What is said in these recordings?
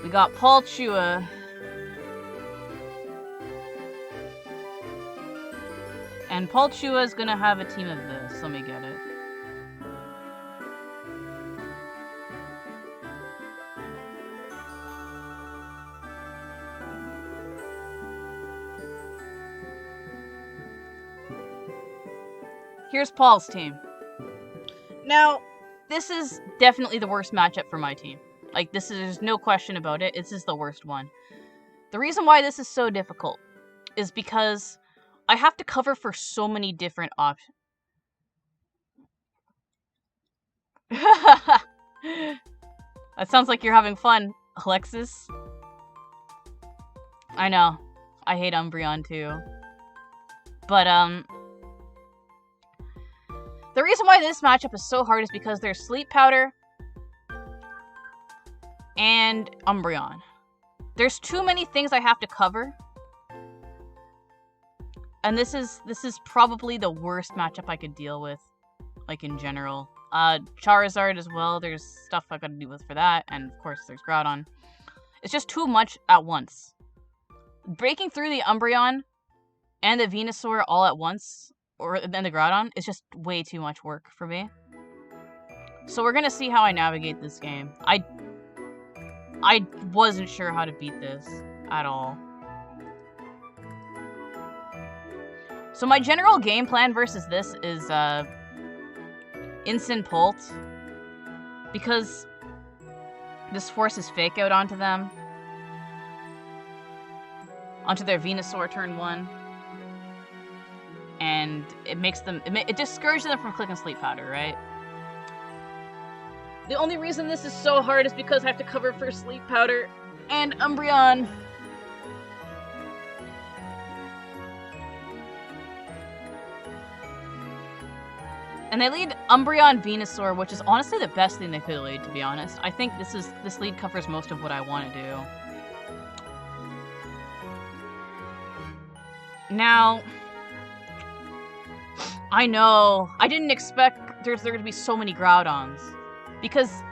We got Paul Chua. And Paul Chua is gonna have a team of this. Let me get it. Here's Paul's team. Now, this is definitely the worst matchup for my team. Like, there's no question about it. This is the worst one. The reason why this is so difficult is because I have to cover for so many different options. That sounds like you're having fun, Alexis. I know. I hate Umbreon too. But, the reason why this matchup is so hard is because there's Sleep Powder and Umbreon. There's too many things I have to cover. And this is probably the worst matchup I could deal with, like, in general. Charizard as well, there's stuff I gotta deal with for that, and of course there's Groudon. It's just too much at once. Breaking through the Umbreon and the Venusaur all at once, and the Groudon, is just way too much work for me. So we're gonna see how I navigate this game. I wasn't sure how to beat this at all. So my general game plan versus this is, Instant Pult, because this forces Fake Out onto them. Onto their Venusaur turn 1. And it makes them, it discourages them from clicking Sleep Powder, right? The only reason this is so hard is because I have to cover for Sleep Powder and Umbreon. And they lead Umbreon Venusaur, which is honestly the best thing they could lead, to be honest. I think this lead covers most of what I want to do. Now, I know, I didn't expect there to be so many Groudons. Because,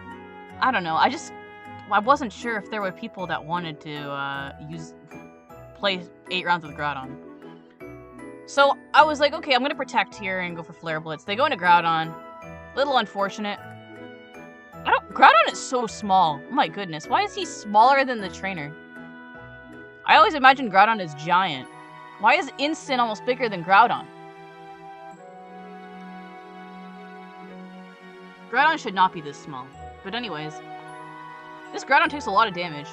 I don't know, I wasn't sure if there were people that wanted to play 8 rounds with Groudon. So I was like, okay, I'm gonna protect here and go for Flare Blitz. They go into Groudon. Little unfortunate. Groudon is so small. Oh my goodness, why is he smaller than the trainer? I always imagined Groudon as giant. Why is Instant almost bigger than Groudon? Groudon should not be this small. But anyways, this Groudon takes a lot of damage.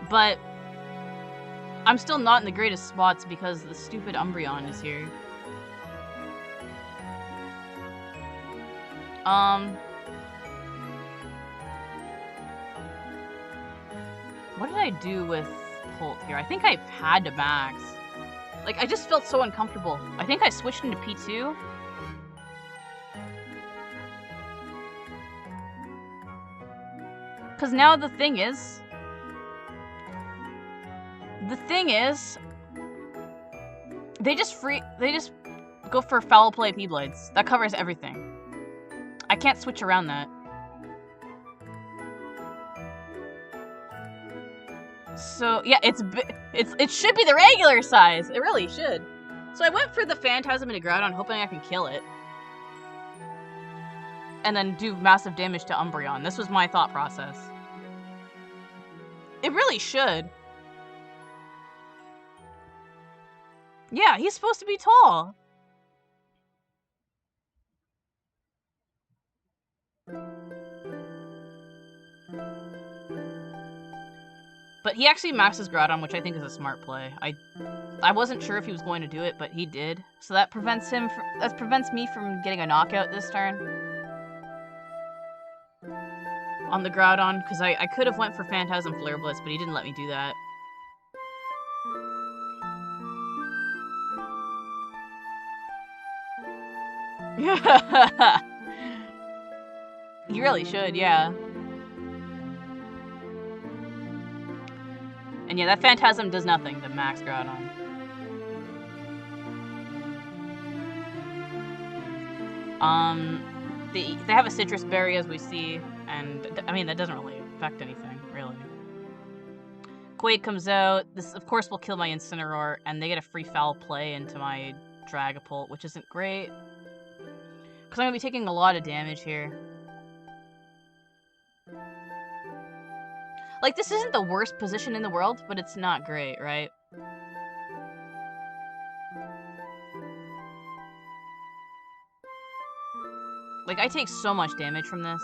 But I'm still not in the greatest spots because the stupid Umbreon is here. What did I do with Pult here? I think I had to max. Like, I just felt so uncomfortable. I think I switched into P2. Because now the thing is, they just go for Foul Play P-Blades. That covers everything. I can't switch around that. So yeah, it should be the regular size. It really should. So I went for the Phantasm into Groudon, hoping I can kill it, and then do massive damage to Umbreon. This was my thought process. It really should. Yeah, he's supposed to be tall. But he actually maxes Groudon, which I think is a smart play. I wasn't sure if he was going to do it, but he did. So that prevents me from getting a knockout this turn on the Groudon, because I could have went for Phantasm Flare Blitz, but he didn't let me do that. He really should, yeah. And yeah, that Phantasm does nothing to max Groudon. They have a Citrus Berry, as we see, and I mean, that doesn't really affect anything, really. Quake comes out. This, of course, will kill my Incineroar, and they get a free foul play into my Dragapult, which isn't great. Because I'm going to be taking a lot of damage here. Like, this isn't the worst position in the world, but it's not great, right? Like, I take so much damage from this.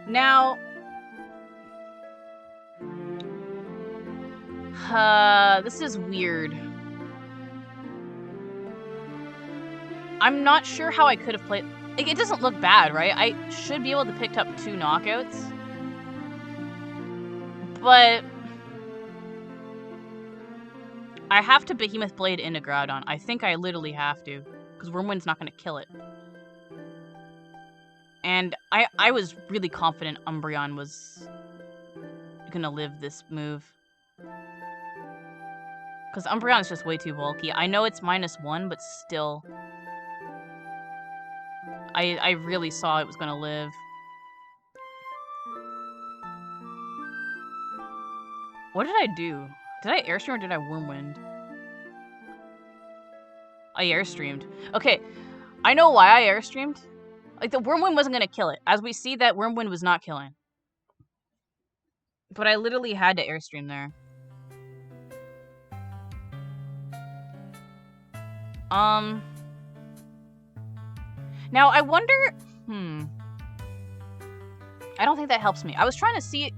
Now... this is weird. I'm not sure how I could have played... Like, it doesn't look bad, right? I should be able to pick up 2 knockouts. But... I have to Behemoth Blade into Groudon. I think I literally have to. Because Wormwind's not going to kill it. And I was really confident Umbreon was going to live this move. Because Umbreon is just way too bulky. I know it's -1, but still... I really saw it was going to live. What did I do? Did I Airstream or did I Wormwind? I Airstreamed. Okay, I know why I Airstreamed. Like, the Wormwind wasn't going to kill it. As we see, that Wormwind was not killing. But I literally had to Airstream there. Now, I wonder... I don't think that helps me. I was trying to see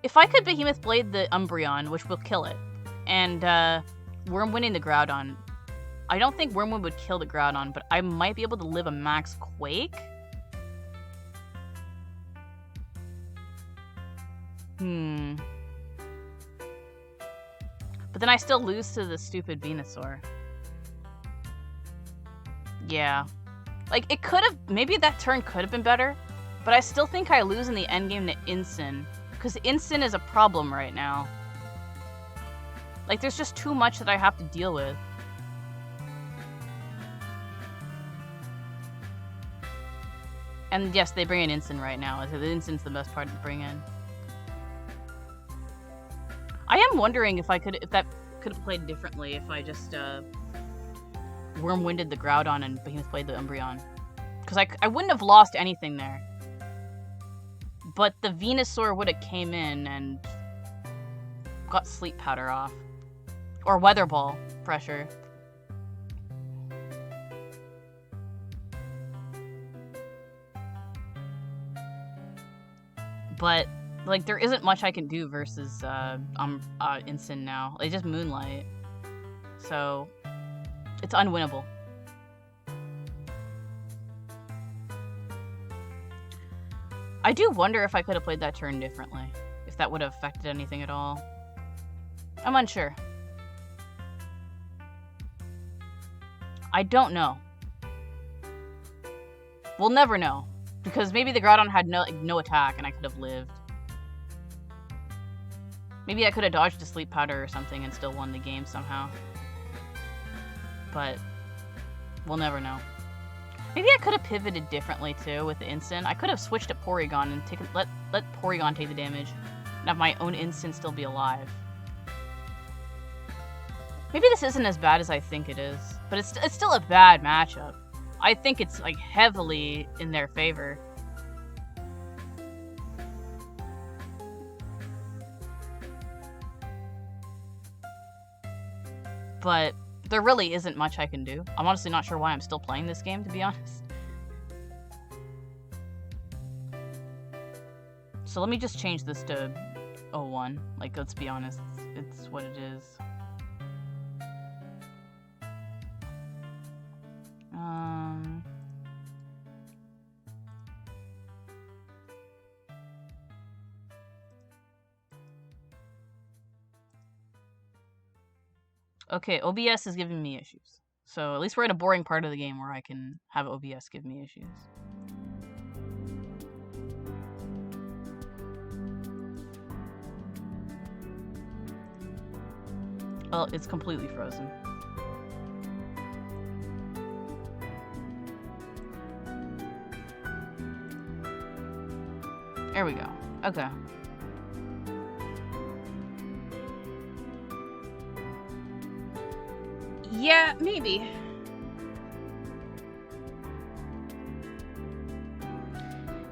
if I could Behemoth Blade the Umbreon, which will kill it, and Wormwinding the Groudon. I don't think Wormwind would kill the Groudon, but I might be able to live a max Quake? But then I still lose to the stupid Venusaur. Yeah. Like, it could have... Maybe that turn could have been better, but I still think I lose in the endgame to Incin, because Incin is a problem right now. Like, there's just too much that I have to deal with. And yes, they bring in Incin right now. The Incin's the best part to bring in. I am wondering if that could have played differently if I just Wormwinded the Groudon and Behemoth played the Umbreon. Because I wouldn't have lost anything there. But the Venusaur would have came in and got Sleep Powder off. Or Weather Ball pressure. But, like, there isn't much I can do versus Incin now. It's just Moonlight. So, it's unwinnable. I do wonder if I could have played that turn differently. If that would have affected anything at all. I'm unsure. I don't know. We'll never know. Because maybe the Groudon had no attack and I could have lived. Maybe I could have dodged a Sleep Powder or something and still won the game somehow. But we'll never know. Maybe I could have pivoted differently too with the Incin. I could have switched to Porygon and let Porygon take the damage and have my own Incin still be alive. Maybe this isn't as bad as I think it is, but it's still a bad matchup. I think it's, like, heavily in their favor. But there really isn't much I can do. I'm honestly not sure why I'm still playing this game, to be honest. So let me just change this to 01. Like, let's be honest. It's what it is. Okay, OBS is giving me issues. So at least we're in a boring part of the game where I can have OBS give me issues. Well, it's completely frozen. There we go. Okay. Yeah, maybe.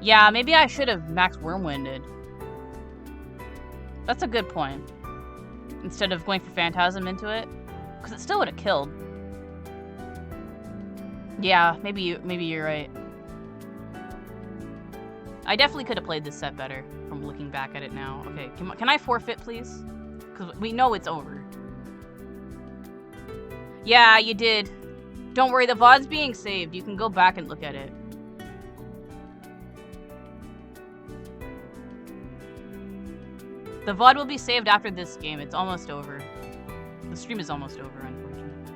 Yeah, maybe I should have max Wormwinded. That's a good point. Instead of going for Phantasm into it. Because it still would have killed. Yeah, maybe you're right. I definitely could have played this set better from looking back at it now. Okay, can I forfeit, please? Because we know it's over. Yeah, you did. Don't worry, the VOD's being saved. You can go back and look at it. The VOD will be saved after this game. It's almost over. The stream is almost over, unfortunately.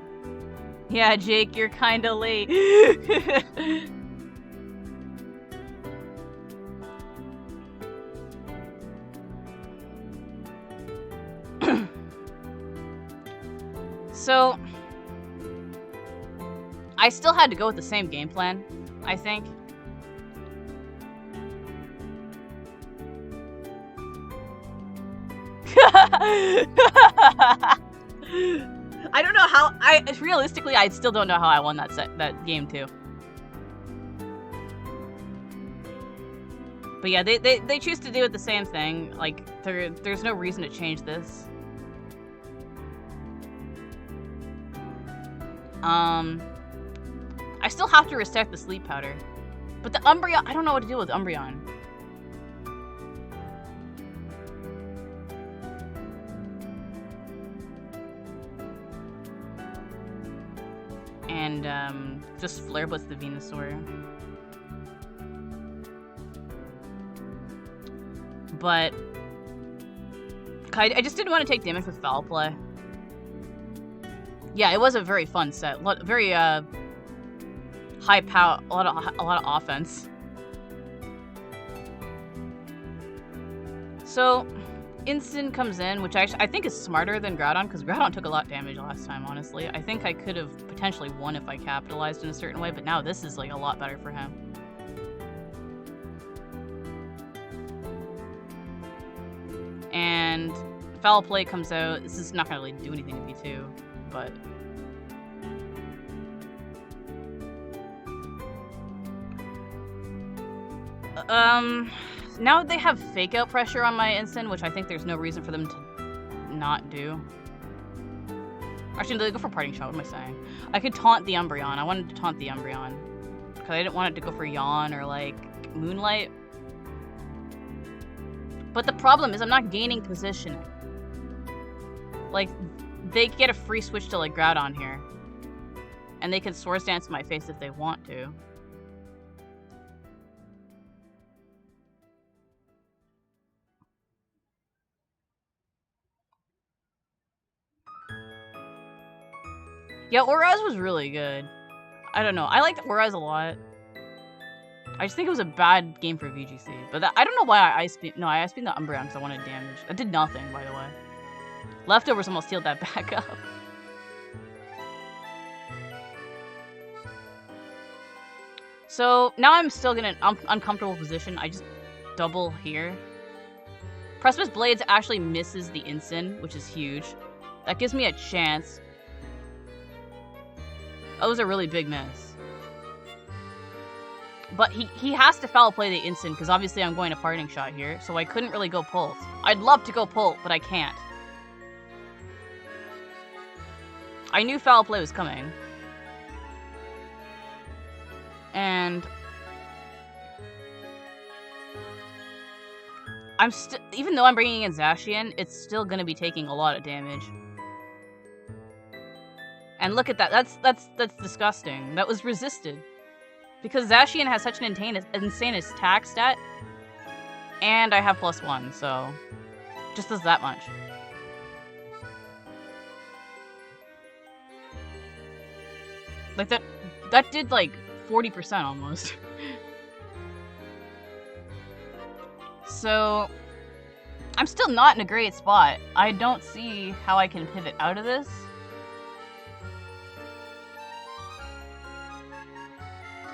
Yeah, Jake, you're kinda late. So, I still had to go with the same game plan, I think. I don't know how. Realistically, I still don't know how I won that game too. But yeah, they choose to do it the same thing. Like there's no reason to change this. I still have to reset the sleep powder, but the Umbreon, I don't know what to do with Umbreon. And just Flare Blitz the Venusaur. But I just didn't want to take damage with Foul Play. Yeah, it was a very fun set. Very high power, a lot of offense. So Instant comes in, which I think is smarter than Groudon, because Groudon took a lot of damage last time, honestly. I think I could have potentially won if I capitalized in a certain way, but now this is like a lot better for him. And Foul Play comes out. This is not gonna really do anything to V2, but now they have Fake Out pressure on my Instant, which I think there's no reason for them to not do. Actually, they go for Parting Shot. What am I saying? I could taunt the Umbreon. I wanted to taunt the Umbreon because I didn't want it to go for Yawn or like Moonlight. But the problem is I'm not gaining positioning. Like, they get a free switch to like Groudon here. And they can Swords Dance in my face if they want to. Yeah, Oraz was really good. I don't know. I liked Oraz a lot. I just think it was a bad game for VGC. But I don't know why I Ice Beam. No, I Ice Beam the Umbreon because I wanted damage. That did nothing, by the way. Leftovers almost healed that back up. So now I'm still in an uncomfortable position. I just double here. Precipice Blades actually misses the Instant, which is huge. That gives me a chance. That was a really big miss. But he has to Foul Play the Instant, because obviously I'm going to Parting Shot here, so I couldn't really go Pult. I'd love to go Pult, but I can't. I knew Foul Play was coming. And I'm still, even though I'm bringing in Zacian, it's still going to be taking a lot of damage. And look at that. That's disgusting. That was resisted. Because Zacian has such an insane attack stat. And I have +1, so just does that much. Like that did like 40% almost. So I'm still not in a great spot. I don't see how I can pivot out of this.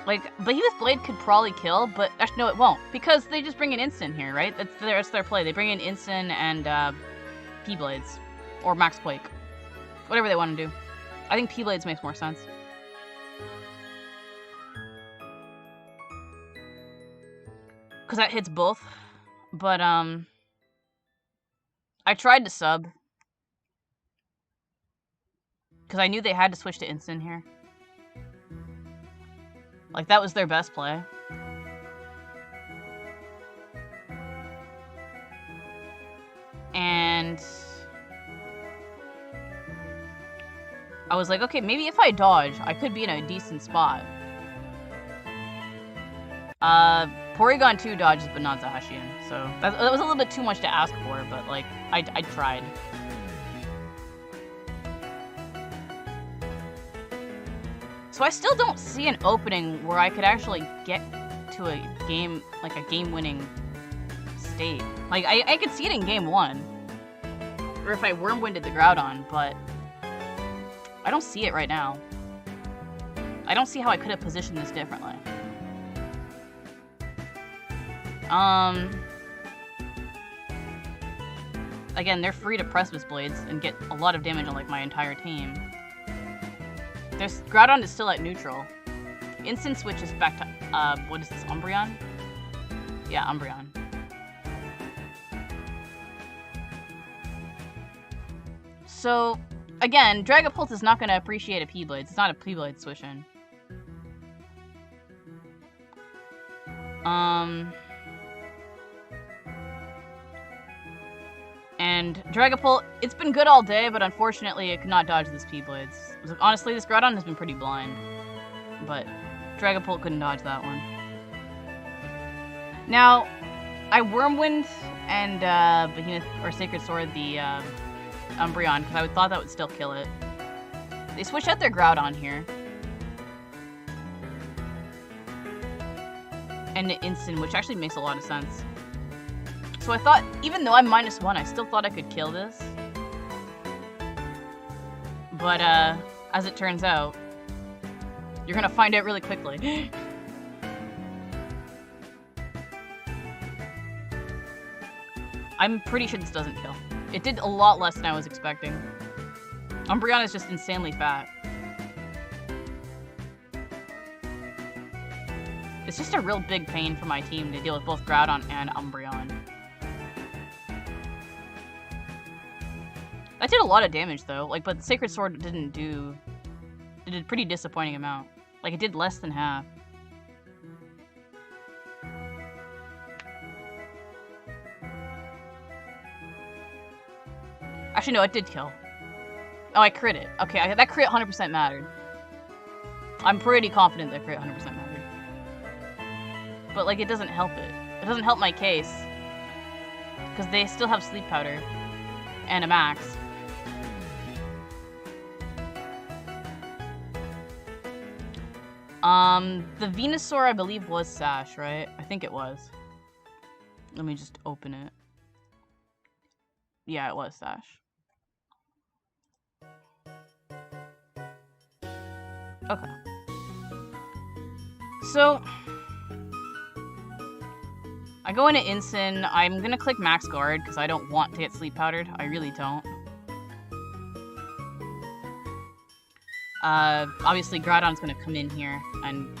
Like, Behemoth Blade could probably kill, but actually, no, it won't. Because they just bring an instant here, right? That's their play. They bring in instant and P-Blades. Or Max Quake. Whatever they want to do. I think P-Blades makes more sense. Because that hits both. But, I tried to sub. Because I knew they had to switch to instant here. Like, that was their best play. And I was like, okay, maybe if I dodge, I could be in a decent spot. Porygon 2 dodges, but not Zacian. So that was a little bit too much to ask for, but, like, I tried. So I still don't see an opening where I could actually get to a game, like a game-winning state. Like, I could see it in game 1. Or if I Wormwinded the Groudon, but I don't see it right now. I don't see how I could have positioned this differently. Again, they're free to Precipice Blades and get a lot of damage on, like, my entire team. There's Groudon is still at neutral. Instant switches back to, what is this, Umbreon? Yeah, Umbreon. So, again, Dragapult is not going to appreciate a P-Blade. It's not a P-Blade switch-in. And Dragapult, it's been good all day, but unfortunately it could not dodge this P-Blades. Honestly, this Groudon has been pretty blind. But Dragapult couldn't dodge that one. Now, I Wormwind and Behemoth, or Sacred Sword the Umbreon, because I thought that would still kill it. They switch out their Groudon here. And the Instant, which actually makes a lot of sense. So I thought, even though I'm -1, I still thought I could kill this. But, as it turns out, you're gonna find out really quickly. I'm pretty sure this doesn't kill. It did a lot less than I was expecting. Umbreon is just insanely fat. It's just a real big pain for my team to deal with both Groudon and Umbreon. That did a lot of damage, though. Like, but the Sacred Sword didn't do... It did a pretty disappointing amount. Like, it did less than half. Actually, no, it did kill. Oh, I crit it. Okay, that crit 100% mattered. I'm pretty confident that crit 100% mattered. But, like, it doesn't help it. It doesn't help my case. Because they still have Sleep Powder. And a max. The Venusaur, I believe, was Sash, right? I think it was. Let me just open it. Yeah, it was Sash. Okay. So, I go into Instant. I'm gonna click Max Guard, because I don't want to get Sleep Powdered. I really don't. Obviously Groudon's gonna come in here and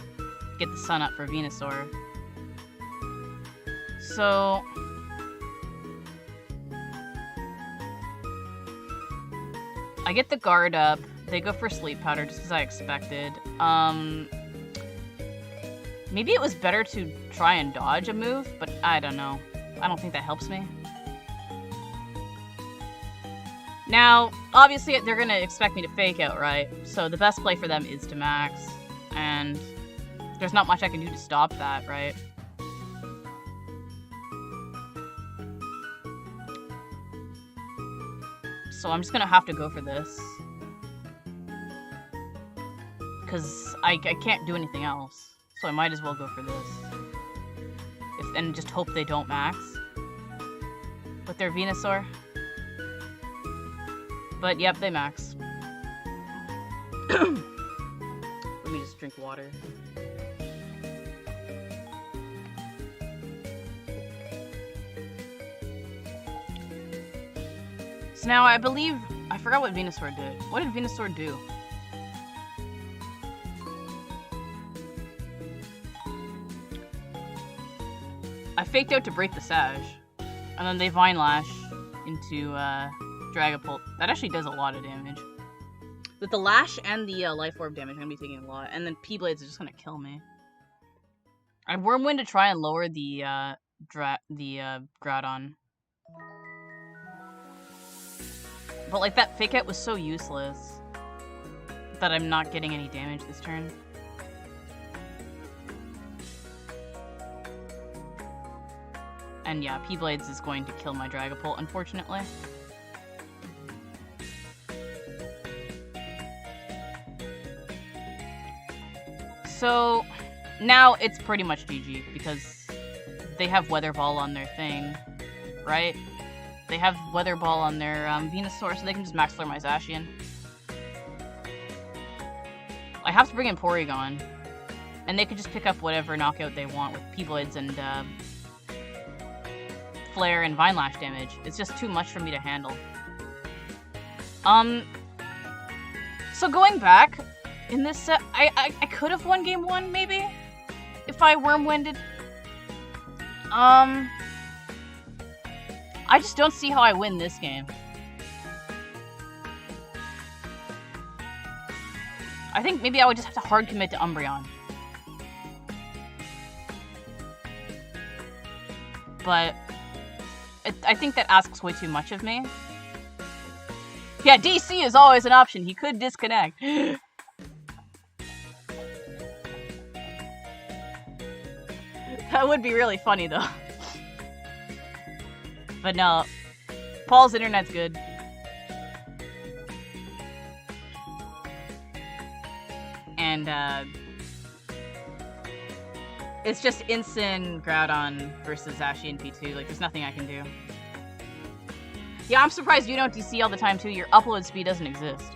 get the sun up for Venusaur. So... I get the guard up. They go for Sleep Powder, just as I expected. Maybe it was better to try and dodge a move, but I don't know. I don't think that helps me. Now, obviously, they're gonna expect me to fake out, right? So the best play for them is to max, and there's not much I can do to stop that, right? So I'm just gonna have to go for this. Because I can't do anything else. So I might as well go for this. And just hope they don't max. With their Venusaur. But yep, they max. Let me just drink water. So now I believe... I forgot what Venusaur did. What did Venusaur do? I faked out to break the Sage. And then they Vine Lash into Dragapult. That actually does a lot of damage. With the Lash and the Life Orb damage, I'm going to be taking a lot. And then P-Blades are just going to kill me. I Wyrmwind to try and lower the Groudon. But like that fake out was so useless that I'm not getting any damage this turn. And yeah, P-Blades is going to kill my Dragapult, unfortunately. So now it's pretty much GG because they have Weather Ball on their thing, right? They have Weather Ball on their Venusaur, so they can just Max Flare my Zacian. I have to bring in Porygon, and they could just pick up whatever knockout they want with P-Blades and Flare and Vine Lash damage. It's just too much for me to handle. So going back in this set, I could have won game 1 maybe if I Wyrmwinded. I just don't see how I win this game. I think maybe I would just have to hard commit to Umbreon. But I think that asks way too much of me. Yeah, DC is always an option. He could disconnect. That would be really funny, though. But no, Paul's internet's good. And, it's just instant Groudon versus Zacian P2. Like, there's nothing I can do. Yeah, I'm surprised you don't DC all the time, too. Your upload speed doesn't exist.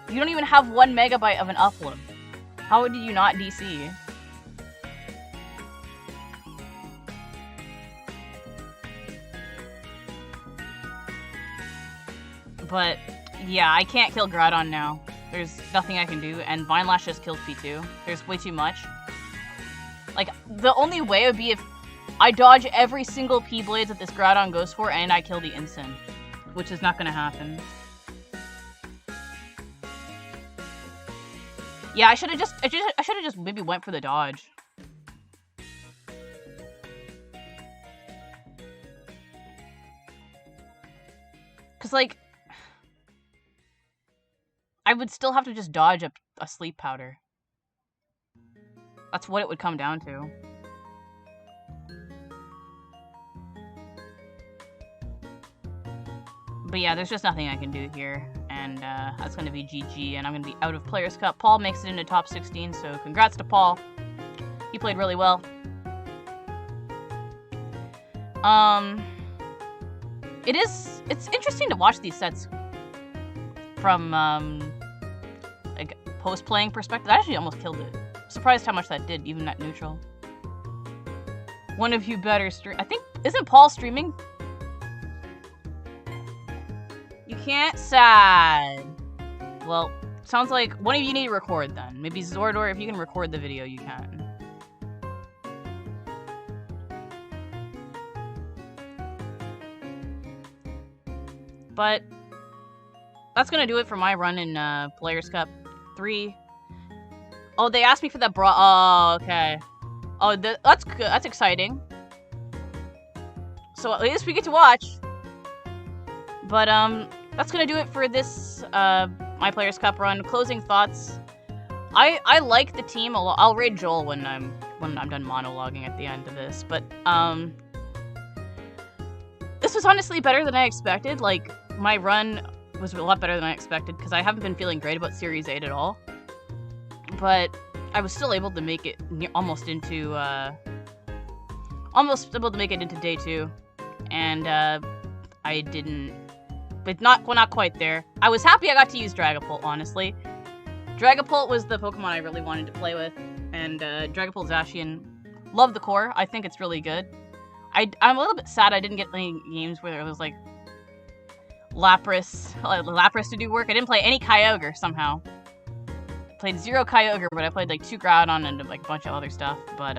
You don't even have 1 megabyte of an upload. How did you not DC? But, yeah, I can't kill Groudon now. There's nothing I can do, and Vine Lash just kills P2. There's way too much. Like, the only way would be if I dodge every single P-Blades that this Groudon goes for, and I kill the Incin. Which is not gonna happen. Yeah, I should've just maybe went for the dodge. Cause, like, I would still have to just dodge a Sleep Powder. That's what it would come down to. But yeah, there's just nothing I can do here. And that's going to be GG, and I'm going to be out of Players' Cup. Paul makes it into top 16, so congrats to Paul. He played really well. It's interesting to watch these sets from, like, post-playing perspective. I actually almost killed it. Surprised how much that did, even at neutral. One of you better stream. I think, isn't Paul streaming? You can't sad. Well, sounds like one of you need to record then. Maybe Zordor, if you can record the video, you can. But that's gonna do it for my run in Players' Cup 3. Oh, they asked me for that oh, okay. Oh, that's good. That's exciting. So at least we get to watch. But that's gonna do it for this my Players' Cup run. Closing thoughts. I like the team a lot. I'll raid Joel when I'm done monologuing at the end of this. But this was honestly better than I expected. Like, my run was a lot better than I expected because I haven't been feeling great about Series 8 at all. But I was still able to make it almost into day 2, and I didn't, but not quite there. I was happy I got to use Dragapult, honestly. Dragapult was the Pokemon I really wanted to play with, and Dragapult Zacian, love the core. I think it's really good. I'm a little bit sad I didn't get any games where it was like Lapras to do work. I didn't play any Kyogre somehow. Played 0 Kyogre, but I played like 2 Groudon and like a bunch of other stuff. But